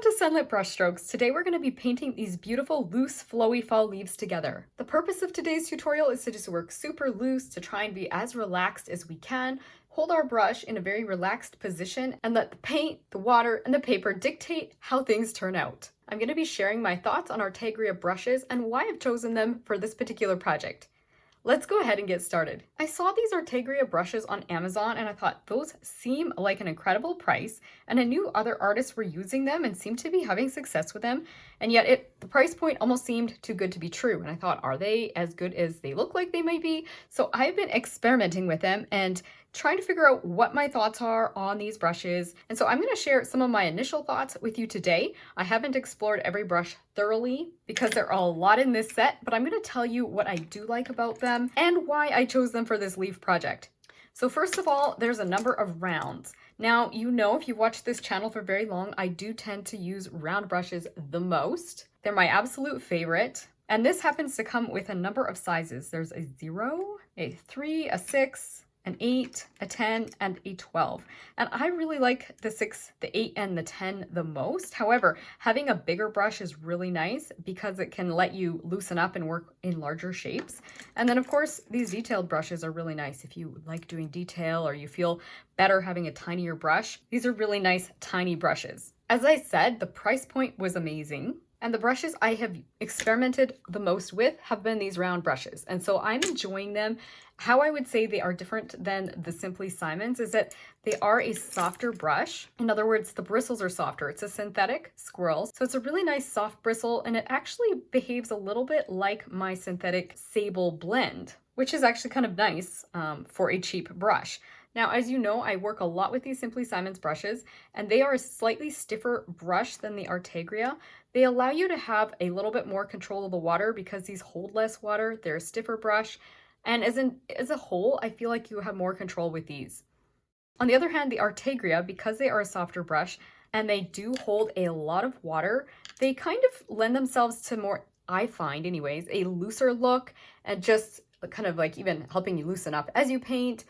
Welcome to Sunlit Brushstrokes. Today we're going to be painting these beautiful loose flowy fall leaves together. The purpose of today's tutorial is to just work super loose to try and be as relaxed as we can, hold our brush in a very relaxed position, and let the paint, the water, and the paper dictate how things turn out. I'm going to be sharing my thoughts on Artegria brushes and why I've chosen them for this particular project. Let's go ahead and get started. I saw these Artegria brushes on Amazon and I thought those seem like an incredible price, and I knew other artists were using them and seemed to be having success with them, and yet the price point almost seemed too good to be true, and I thought, are they as good as they look like they might be? So I've been experimenting with them and trying to figure out what my thoughts are on these brushes. And so I'm going to share some of my initial thoughts with you today. I haven't explored every brush thoroughly because there are a lot in this set, but I'm going to tell you what I do like about them and why I chose them for this leaf project. So first of all, there's a number of rounds. Now, you know, if you've watched this channel for very long, I do tend to use round brushes the most. They're my absolute favorite. And this happens to come with a number of sizes. There's a 0, a 3, a 6, an 8, a 10, and a 12. And I really like the 6, the 8, and the 10 the most. However, having a bigger brush is really nice because it can let you loosen up and work in larger shapes. And then of course, these detailed brushes are really nice. If you like doing detail or you feel better having a tinier brush, these are really nice tiny brushes. As I said, the price point was amazing. And the brushes I have experimented the most with have been these round brushes. And so I'm enjoying them. How I would say they are different than the Simply Simons is that they are a softer brush. In other words, the bristles are softer. It's a synthetic squirrel. So it's a really nice soft bristle, and it actually behaves a little bit like my synthetic Sable blend, which is actually kind of nice for a cheap brush. Now, as you know, I work a lot with these Simply Simons brushes, and they are a slightly stiffer brush than the Artegria. They allow you to have a little bit more control of the water because these hold less water. They're a stiffer brush. And as a whole, I feel like you have more control with these. On the other hand, the Artegria, because they are a softer brush and they do hold a lot of water, they kind of lend themselves to more, I find anyways, a looser look and just kind of like even helping you loosen up as you paint.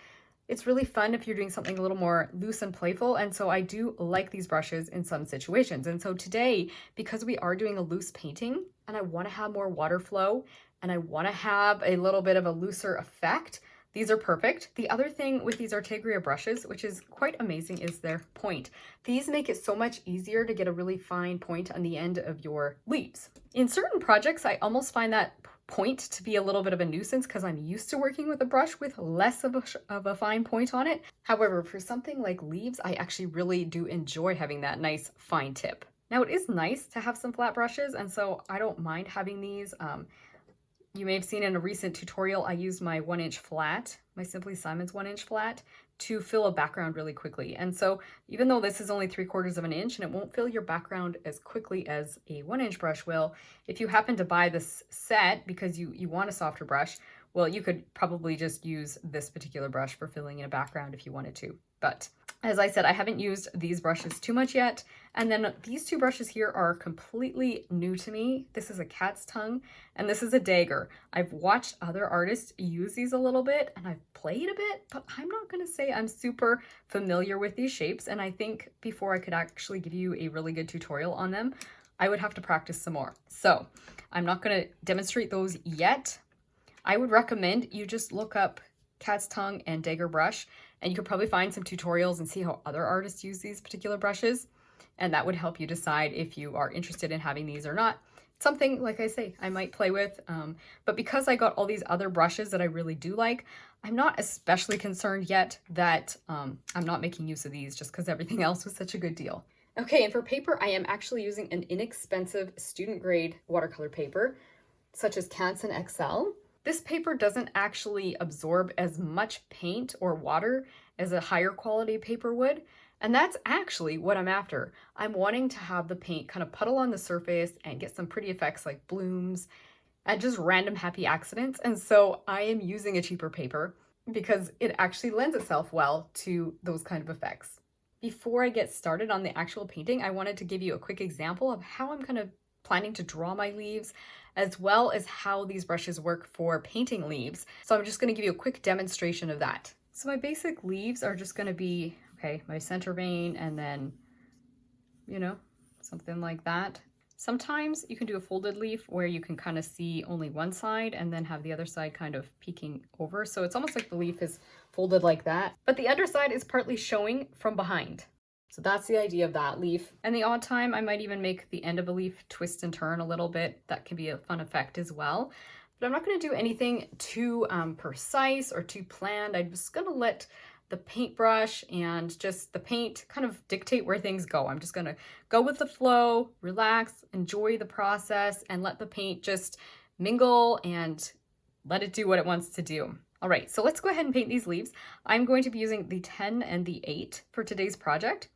It's really fun if you're doing something a little more loose and playful, and so I do like these brushes in some situations. And so today, because we are doing a loose painting and I want to have more water flow and I want to have a little bit of a looser effect, these are perfect. The other thing with these Artegria brushes, which is quite amazing, is their point. These make it so much easier to get a really fine point on the end of your leaves. In certain projects, I almost find that point to be a little bit of a nuisance because I'm used to working with a brush with less of a fine point on it. However, for something like leaves, I actually really do enjoy having that nice fine tip. Now, it is nice to have some flat brushes, and so I don't mind having these. You may have seen in a recent tutorial, I used my 1-inch flat, my Simply Simons 1-inch flat, to fill a background really quickly. And so even though this is only 3/4 of an inch and it won't fill your background as quickly as a 1-inch brush will, if you happen to buy this set because you want a softer brush, well, you could probably just use this particular brush for filling in a background if you wanted to. But as I said, I haven't used these brushes too much yet. And then these two brushes here are completely new to me. This is a cat's tongue and this is a dagger. I've watched other artists use these a little bit and I've played a bit, but I'm not going to say I'm super familiar with these shapes. And I think before I could actually give you a really good tutorial on them, I would have to practice some more. So I'm not going to demonstrate those yet. I would recommend you just look up cat's tongue and dagger brush, and you could probably find some tutorials and see how other artists use these particular brushes. And that would help you decide if you are interested in having these or not. It's something, like I say, I might play with. But because I got all these other brushes that I really do like, I'm not especially concerned yet that I'm not making use of these just because everything else was such a good deal. Okay, and for paper, I am actually using an inexpensive student grade watercolor paper, such as Canson XL. This paper doesn't actually absorb as much paint or water as a higher quality paper would. And that's actually what I'm after. I'm wanting to have the paint kind of puddle on the surface and get some pretty effects like blooms and just random happy accidents. And so I am using a cheaper paper because it actually lends itself well to those kind of effects. Before I get started on the actual painting, I wanted to give you a quick example of how I'm kind of planning to draw my leaves, as well as how these brushes work for painting leaves. So I'm just going to give you a quick demonstration of that. So my basic leaves are just going to be, okay, my center vein and then, something like that. Sometimes you can do a folded leaf where you can kind of see only one side and then have the other side kind of peeking over. So it's almost like the leaf is folded like that, but the underside is partly showing from behind. So that's the idea of that leaf. And the odd time I might even make the end of a leaf twist and turn a little bit. That can be a fun effect as well. But I'm not going to do anything too precise or too planned. I'm just going to let the paintbrush and just the paint kind of dictate where things go. I'm just going to go with the flow, relax, enjoy the process, and let the paint just mingle and let it do what it wants to do. All right, so let's go ahead and paint these leaves. I'm going to be using the 10 and the 8 for today's project.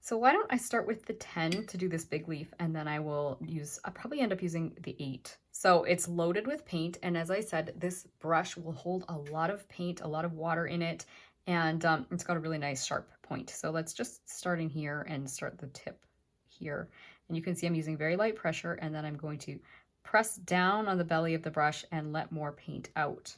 So why don't I start with the 10 to do this big leaf, and then I'll probably end up using the 8. So it's loaded with paint, and as I said, this brush will hold a lot of paint, a lot of water in it, and it's got a really nice sharp point. So let's just start in here and start the tip here. And you can see I'm using very light pressure, and then I'm going to press down on the belly of the brush and let more paint out.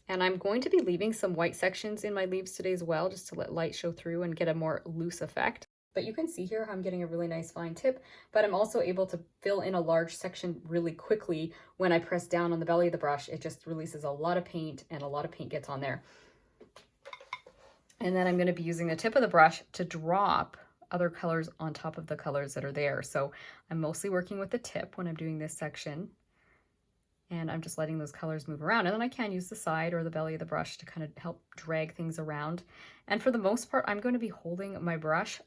And I'm going to be leaving some white sections in my leaves today as well, just to let light show through and get a more loose effect. But you can see here how I'm getting a really nice fine tip, but I'm also able to fill in a large section really quickly when I press down on the belly of the brush. It just releases a lot of paint, and a lot of paint gets on there. And then I'm going to be using the tip of the brush to drop other colors on top of the colors that are there. So I'm mostly working with the tip when I'm doing this section. And I'm just letting those colors move around. And then I can use the side or the belly of the brush to kind of help drag things around. And for the most part, I'm going to be holding my brush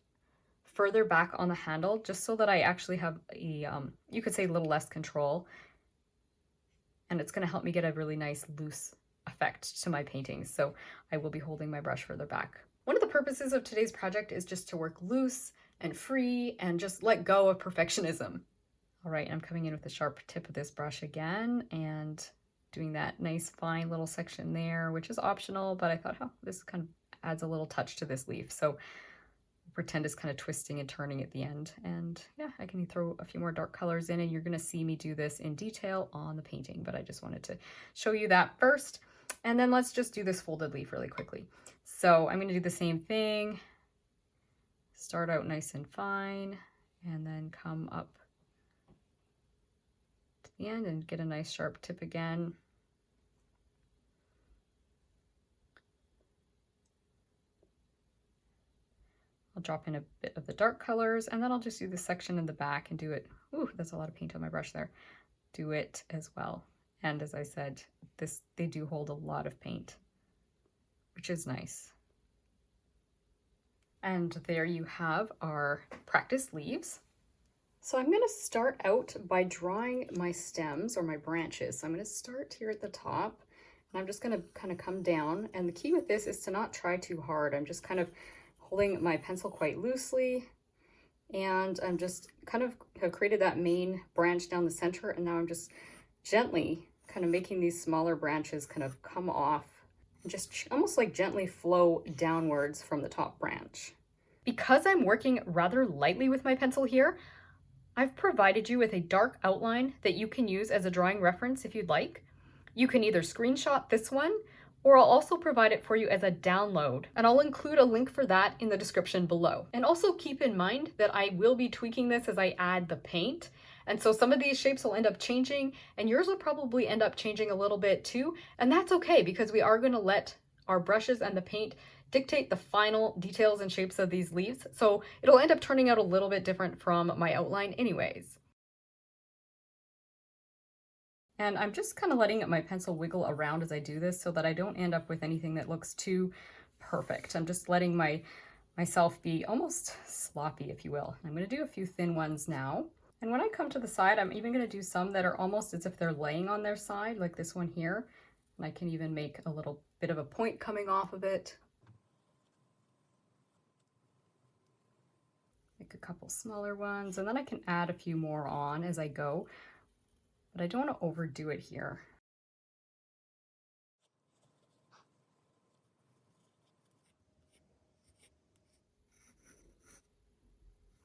further back on the handle, just so that I actually have a, you could say, a little less control. And it's going to help me get a really nice loose effect to my paintings. So I will be holding my brush further back. One of the purposes of today's project is just to work loose and free and just let go of perfectionism. All right, I'm coming in with the sharp tip of this brush again and doing that nice fine little section there, which is optional, but I thought, oh, this kind of adds a little touch to this leaf. So pretend it's kind of twisting and turning at the end. And yeah, I can throw a few more dark colors in, and you're gonna see me do this in detail on the painting, but I just wanted to show you that first. And then let's just do this folded leaf really quickly. So I'm gonna do the same thing, start out nice and fine, and then come up the end and get a nice sharp tip again. I'll drop in a bit of the dark colors, and then I'll just do this section in the back and do it. Ooh, that's a lot of paint on my brush there. Do it as well. And as I said, they do hold a lot of paint, which is nice. And there you have our practice leaves. So I'm going to start out by drawing my stems or my branches. So I'm going to start here at the top, and I'm just going to kind of come down. And the key with this is to not try too hard. I'm just kind of holding my pencil quite loosely, and I'm just kind of have created that main branch down the center, and now I'm just gently kind of making these smaller branches kind of come off and just almost like gently flow downwards from the top branch. Because I'm working rather lightly with my pencil here, I've provided you with a dark outline that you can use as a drawing reference if you'd like. You can either screenshot this one, or I'll also provide it for you as a download, and I'll include a link for that in the description below. And also keep in mind that I will be tweaking this as I add the paint, and so some of these shapes will end up changing, and yours will probably end up changing a little bit too, and that's okay, because we are going to let our brushes and the paint dictate the final details and shapes of these leaves, so it'll end up turning out a little bit different from my outline anyways. And I'm just kind of letting my pencil wiggle around as I do this so that I don't end up with anything that looks too perfect. I'm just letting myself be almost sloppy, if you will. I'm going to do a few thin ones now. And when I come to the side, I'm even going to do some that are almost as if they're laying on their side, like this one here. And I can even make a little bit of a point coming off of it. Make a couple smaller ones, and then I can add a few more on as I go, but I don't want to overdo it here.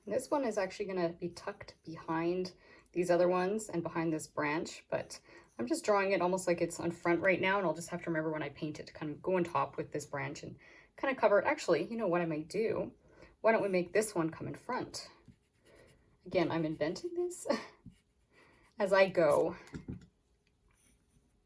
This one is actually going to be tucked behind these other ones and behind this branch, but I'm just drawing it almost like it's on front right now, and I'll just have to remember when I paint it to kind of go on top with this branch and kind of cover it. Actually, you know what I might do? Why don't we make this one come in front? Again, I'm inventing this as I go.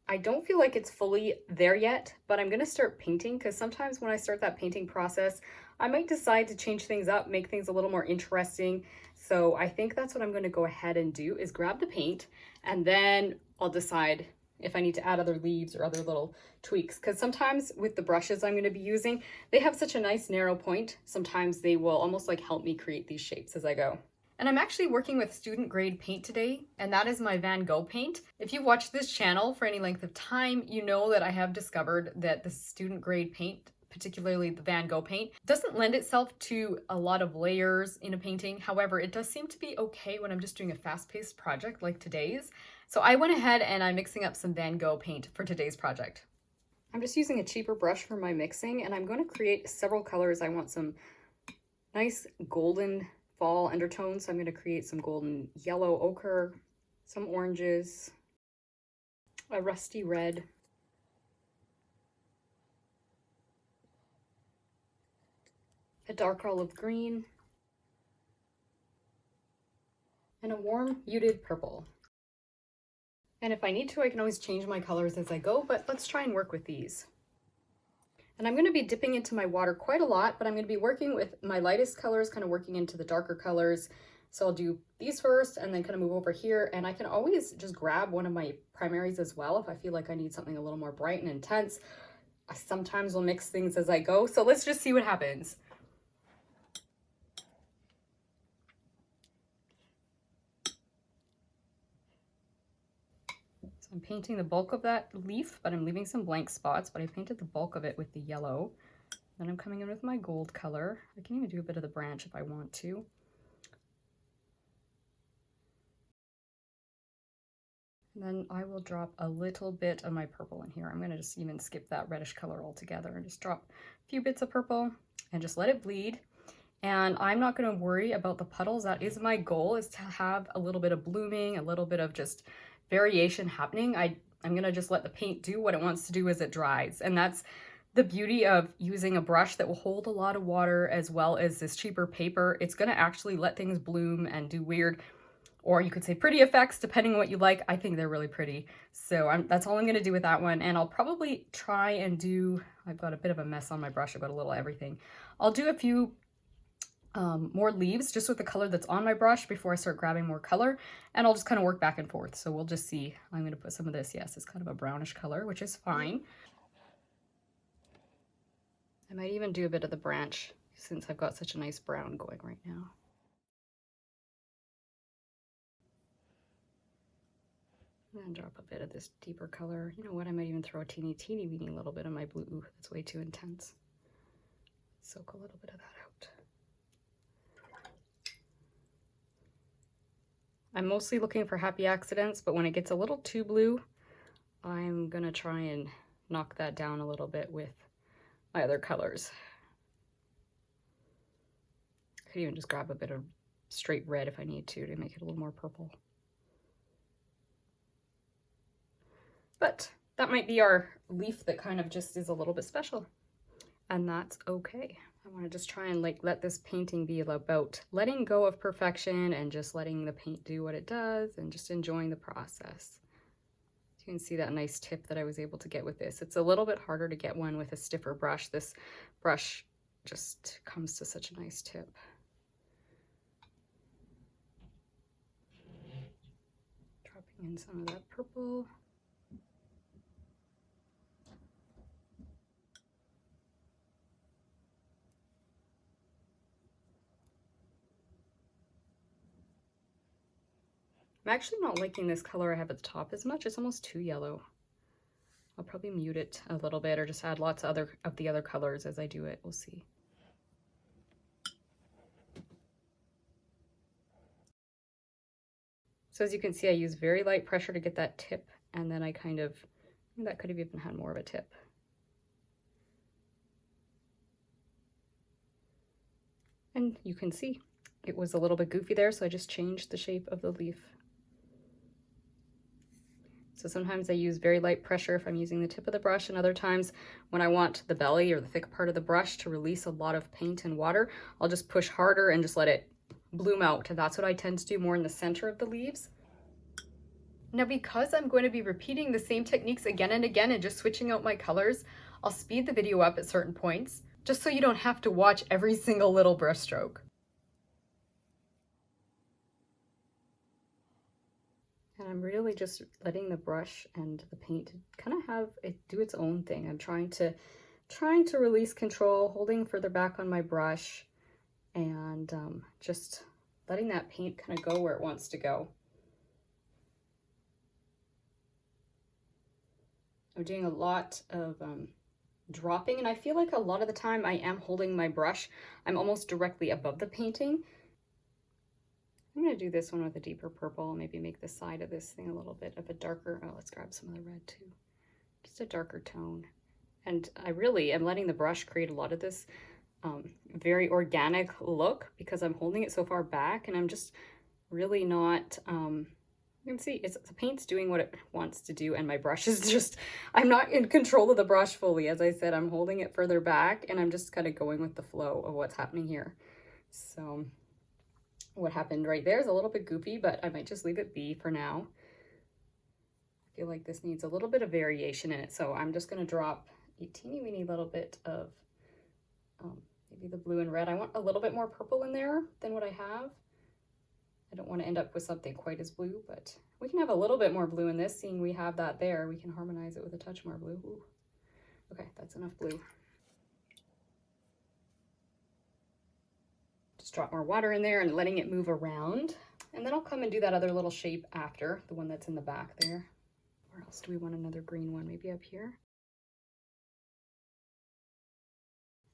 I don't feel like it's fully there yet, but I'm gonna start painting because sometimes when I start that painting process, I might decide to change things up, make things a little more interesting. So I think that's what I'm gonna go ahead and do is grab the paint, and then I'll decide if I need to add other leaves or other little tweaks. Because sometimes with the brushes I'm gonna be using, they have such a nice narrow point. Sometimes they will almost like help me create these shapes as I go. And I'm actually working with student grade paint today, and that is my Van Gogh paint. If you've watched this channel for any length of time, you know that I have discovered that the student grade paint, particularly the Van Gogh paint, doesn't lend itself to a lot of layers in a painting. However, it does seem to be okay when I'm just doing a fast-paced project like today's. So I went ahead and I'm mixing up some Van Gogh paint for today's project. I'm just using a cheaper brush for my mixing, and I'm going to create several colors. I want some nice golden fall undertones, so I'm going to create some golden yellow ochre, some oranges, a rusty red, a dark olive green, and a warm muted purple. And if I need to, I can always change my colors as I go, but let's try and work with these. And I'm going to be dipping into my water quite a lot, but I'm going to be working with my lightest colors, kind of working into the darker colors. So I'll do these first and then kind of move over here. And I can always just grab one of my primaries as well if I feel like I need something a little more bright and intense. I sometimes will mix things as I go. So let's just see what happens. I'm painting the bulk of that leaf, but I'm leaving some blank spots, but I painted the bulk of it with the yellow. Then I'm coming in with my gold color. I can even do a bit of the branch if I want to. And then I will drop a little bit of my purple in here. I'm gonna just even skip that reddish color altogether and just drop a few bits of purple and just let it bleed. And I'm not gonna worry about the puddles. That is my goal, is to have a little bit of blooming, a little bit of just variation happening. I'm gonna just let the paint do what it wants to do as it dries. And that's the beauty of using a brush that will hold a lot of water as well as this cheaper paper. It's gonna actually let things bloom and do weird, or you could say pretty effects, depending on what you like. I think they're really pretty. So that's all I'm gonna do with that one. And I'll probably try and do, I've got a bit of a mess on my brush, I've got a little everything. I'll do a few more leaves just with the color that's on my brush before I start grabbing more color, and I'll just kind of work back and forth. So we'll just see. I'm going to put some of this, yes, it's kind of a brownish color, which is fine. I might even do a bit of the branch since I've got such a nice brown going right now. And then drop a bit of this deeper color. You know what, I might even throw a teeny weeny little bit of my blue. Ooh, that's way too intense. Soak a little bit of that out. I'm mostly looking for happy accidents, but when it gets a little too blue, I'm gonna try and knock that down a little bit with my other colors. I could even just grab a bit of straight red if I need to make it a little more purple. But that might be our leaf that kind of just is a little bit special, and that's okay. I want to just try and like let this painting be about letting go of perfection and just letting the paint do what it does and just enjoying the process. You can see that nice tip that I was able to get with this. It's a little bit harder to get one with a stiffer brush. This brush just comes to such a nice tip. Dropping in some of that purple. I'm actually not liking this color I have at the top as much. It's almost too yellow. I'll probably mute it a little bit or just add lots of the other colors as I do it. We'll see. So as you can see, I use very light pressure to get that tip, and then I kind of, that could have even had more of a tip. And you can see it was a little bit goofy there, so I just changed the shape of the leaf. So sometimes I use very light pressure if I'm using the tip of the brush, and other times when I want the belly or the thick part of the brush to release a lot of paint and water, I'll just push harder and just let it bloom out. And that's what I tend to do more in the center of the leaves. Now, because I'm going to be repeating the same techniques again and again and just switching out my colors, I'll speed the video up at certain points, just so you don't have to watch every single little brush stroke. And I'm really just letting the brush and the paint kind of have it do its own thing. I'm trying to release control, holding further back on my brush, and just letting that paint kind of go where it wants to go. I'm doing a lot of dropping, and I feel like a lot of the time I am holding my brush. I'm almost directly above the painting. I'm going to do this one with a deeper purple, maybe make the side of this thing a little bit of a darker, oh, let's grab some of the red too. Just a darker tone. And I really am letting the brush create a lot of this very organic look because I'm holding it so far back, and I'm just really not, you can see the paint's doing what it wants to do, and my brush is just, I'm not in control of the brush fully. As I said, I'm holding it further back, and I'm just kind of going with the flow of what's happening here. So what happened right there is a little bit goofy, but I might just leave it be for now. I feel like this needs a little bit of variation in it, so I'm just going to drop a teeny weeny little bit of maybe the blue and red. I want a little bit more purple in there than what I have. I don't want to end up with something quite as blue, but we can have a little bit more blue in this. Seeing we have that there, we can harmonize it with a touch more blue. Ooh. Okay, that's enough blue. Just drop more water in there and letting it move around. And then I'll come and do that other little shape after, the one that's in the back there. Where else do we want another green one? Maybe up here.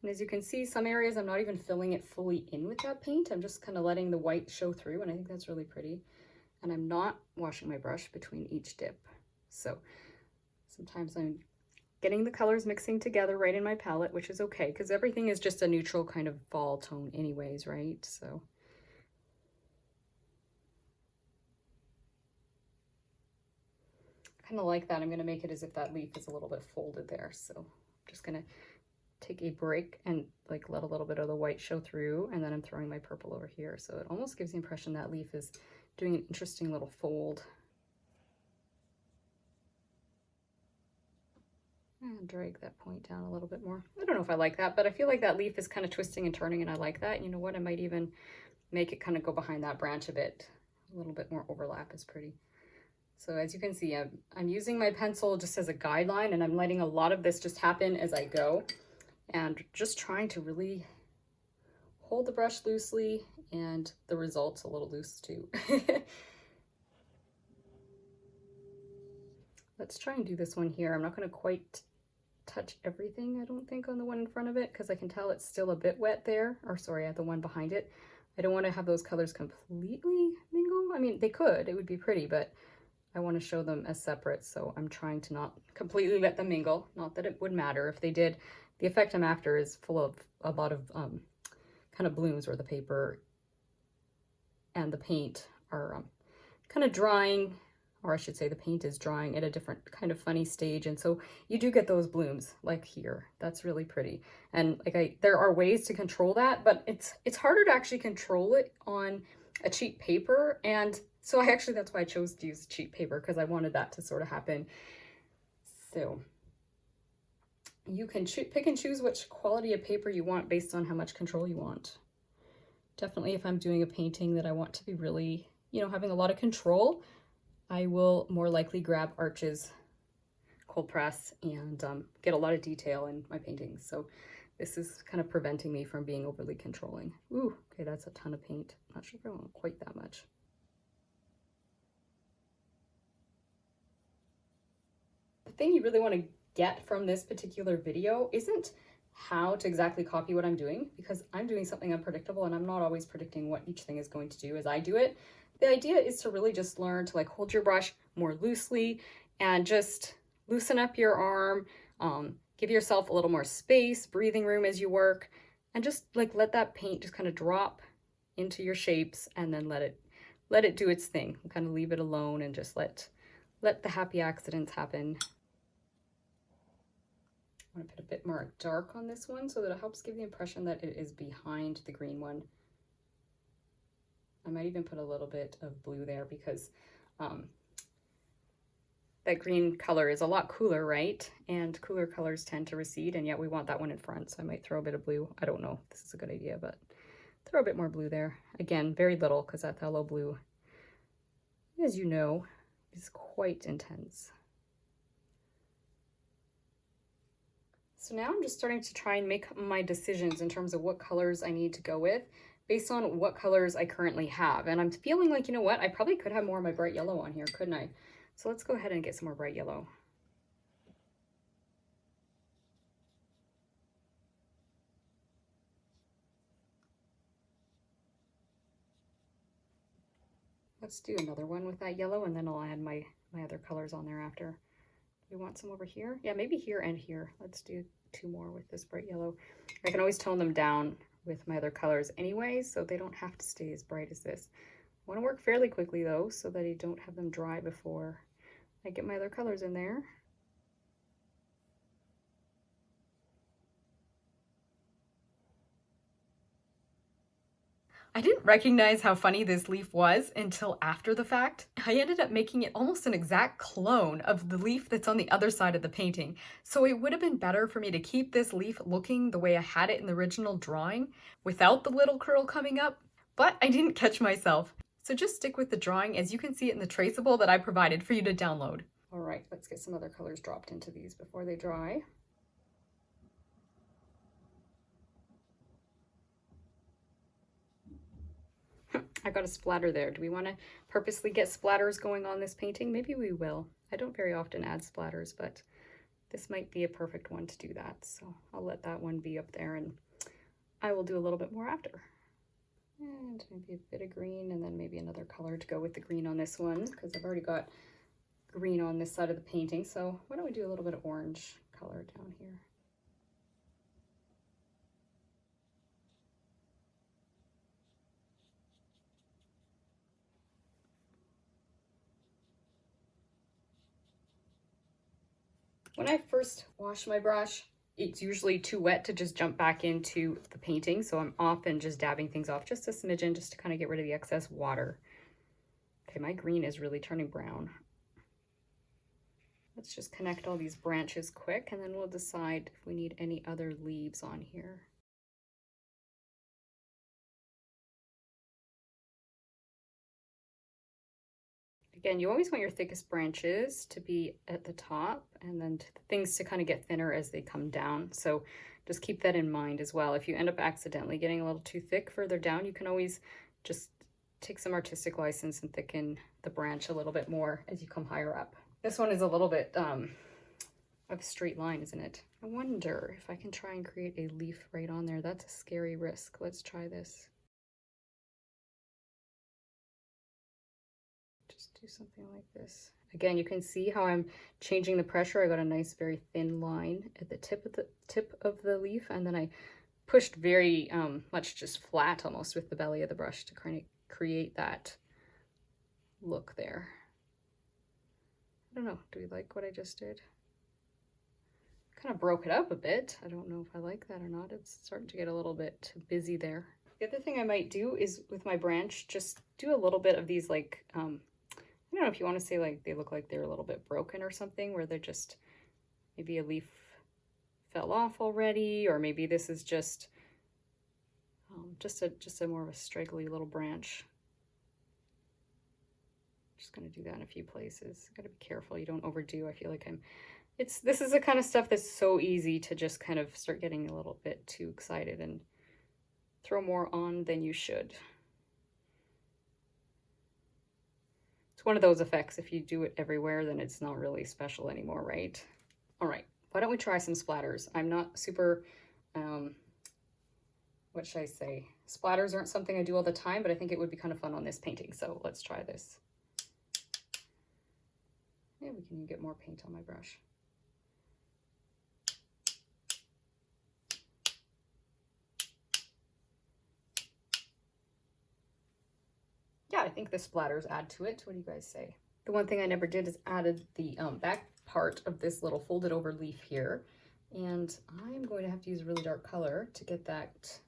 And as you can see, some areas I'm not even filling it fully in with that paint. I'm just kind of letting the white show through, and I think that's really pretty. And I'm not washing my brush between each dip. So sometimes I'm getting the colors mixing together right in my palette, which is okay, because everything is just a neutral kind of fall tone anyways, right? So kind of like that. I'm going to make it as if that leaf is a little bit folded there. So I'm just going to take a break and like let a little bit of the white show through, and then I'm throwing my purple over here. So it almost gives the impression that leaf is doing an interesting little fold. And drag that point down a little bit more. I don't know if I like that, but I feel like that leaf is kind of twisting and turning, and I like that. You know what? I might even make it kind of go behind that branch a bit. A little bit more overlap is pretty. So as you can see, I'm using my pencil just as a guideline, and I'm letting a lot of this just happen as I go, and just trying to really hold the brush loosely, and the result's a little loose too. Let's try and do this one here. I'm not going to quite touch everything, I don't think, on the one in front of it, because I can tell it's still a bit wet there, or sorry, at the one behind it. I don't want to have those colors completely mingle. I mean, they could, it would be pretty, but I want to show them as separate, so I'm trying to not completely let them mingle. Not that it would matter if they did. The effect I'm after is full of a lot of kind of blooms where the paper and the paint are kind of drying, or I should say the paint is drying at a different kind of funny stage, and so you do get those blooms like here. That's really pretty. And like there are ways to control that, but it's harder to actually control it on a cheap paper, and so that's why I chose to use cheap paper, because I wanted that to sort of happen. So you can pick and choose which quality of paper you want based on how much control you want. Definitely if I'm doing a painting that I want to be really, you know, having a lot of control, I will more likely grab Arches cold press and get a lot of detail in my paintings. So this is kind of preventing me from being overly controlling. Ooh, okay, that's a ton of paint. Not sure if I want quite that much. The thing you really want to get from this particular video isn't how to exactly copy what I'm doing, because I'm doing something unpredictable and I'm not always predicting what each thing is going to do as I do it. The idea is to really just learn to like hold your brush more loosely and just loosen up your arm, give yourself a little more space, breathing room as you work, and just like let that paint just kind of drop into your shapes, and then let it do its thing. Kind of leave it alone and just let let the happy accidents happen. I want to put a bit more dark on this one so that it helps give the impression that it is behind the green one. I might even put a little bit of blue there because that green color is a lot cooler, right? And cooler colors tend to recede, and yet we want that one in front, so I might throw a bit of blue. I don't know if this is a good idea, but throw a bit more blue there. Again, very little, because that phthalo blue, as you know, is quite intense. So now I'm just starting to try and make my decisions in terms of what colors I need to go with based on what colors I currently have. And I'm feeling like, you know what, I probably could have more of my bright yellow on here, couldn't I? So let's go ahead and get some more bright yellow. Let's do another one with that yellow, and then I'll add my other colors on there after. We want some over here. Yeah, maybe here and here. Let's do 2 more with this bright yellow. I can always tone them down with my other colors anyway, so they don't have to stay as bright as this. I want to work fairly quickly though, so that I don't have them dry before I get my other colors in there. I didn't recognize how funny this leaf was until after the fact. I ended up making it almost an exact clone of the leaf that's on the other side of the painting. So it would have been better for me to keep this leaf looking the way I had it in the original drawing without the little curl coming up, but I didn't catch myself. So just stick with the drawing as you can see it in the traceable that I provided for you to download. All right, let's get some other colors dropped into these before they dry. I got a splatter there. Do we want to purposely get splatters going on this painting? Maybe we will. I don't very often add splatters, but this might be a perfect one to do that. So I'll let that one be up there, and I will do a little bit more after. And maybe a bit of green, and then maybe another color to go with the green on this one, because I've already got green on this side of the painting. So why don't we do a little bit of orange color down here? When I first wash my brush, it's usually too wet to just jump back into the painting, so I'm often just dabbing things off just a smidgen just to kind of get rid of the excess water. Okay, my green is really turning brown. Let's just connect all these branches quick, and then we'll decide if we need any other leaves on here. Again, you always want your thickest branches to be at the top, and then things to kind of get thinner as they come down. So just keep that in mind as well. If you end up accidentally getting a little too thick further down, you can always just take some artistic license and thicken the branch a little bit more as you come higher up. This one is a little bit of a straight line, isn't it? I wonder if I can try and create a leaf right on there. That's a scary risk. Let's try this. Just do something like this. Again, you can see how I'm changing the pressure. I got a nice, very thin line at the tip of the leaf, and then I pushed very much just flat almost with the belly of the brush to kind of create that look there. I don't know, do we like what I just did? Kind of broke it up a bit. I don't know if I like that or not. It's starting to get a little bit busy there. The other thing I might do is with my branch, just do a little bit of these like, I don't know if you want to say like they look like they're a little bit broken or something, where they're just, maybe a leaf fell off already, or maybe this is just a more of a straggly little branch. Just gonna do that in a few places. Gotta be careful you don't overdo. I feel like this is the kind of stuff that's so easy to just kind of start getting a little bit too excited and throw more on than you should. It's one of those effects, if you do it everywhere, then it's not really special anymore, right? All right, why don't we try some splatters? I'm not super, what should I say? Splatters aren't something I do all the time, but I think it would be kind of fun on this painting, so let's try this. Yeah, we can get more paint on my brush. Yeah, I think the splatters add to it. What do you guys say? The one thing I never did is added the back part of this little folded over leaf here. And I'm going to have to use a really dark color to get that,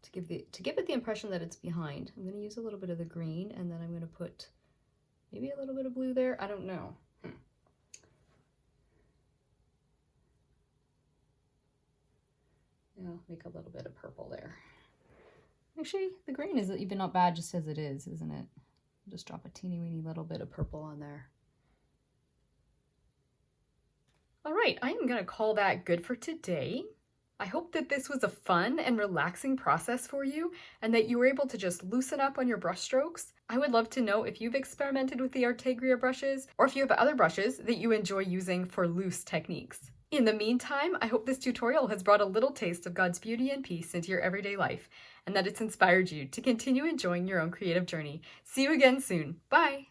to give it the impression that it's behind. I'm going to use a little bit of the green, and then I'm going to put maybe a little bit of blue there. I don't know. I'll make a little bit of purple there. Actually, the green is even not bad just as it is, isn't it? I'll just drop a teeny weeny little bit of purple on there. All right, I am gonna call that good for today. I hope that this was a fun and relaxing process for you and that you were able to just loosen up on your brush strokes. I would love to know if you've experimented with the Artegria brushes or if you have other brushes that you enjoy using for loose techniques. In the meantime, I hope this tutorial has brought a little taste of God's beauty and peace into your everyday life and that it's inspired you to continue enjoying your own creative journey. See you again soon. Bye!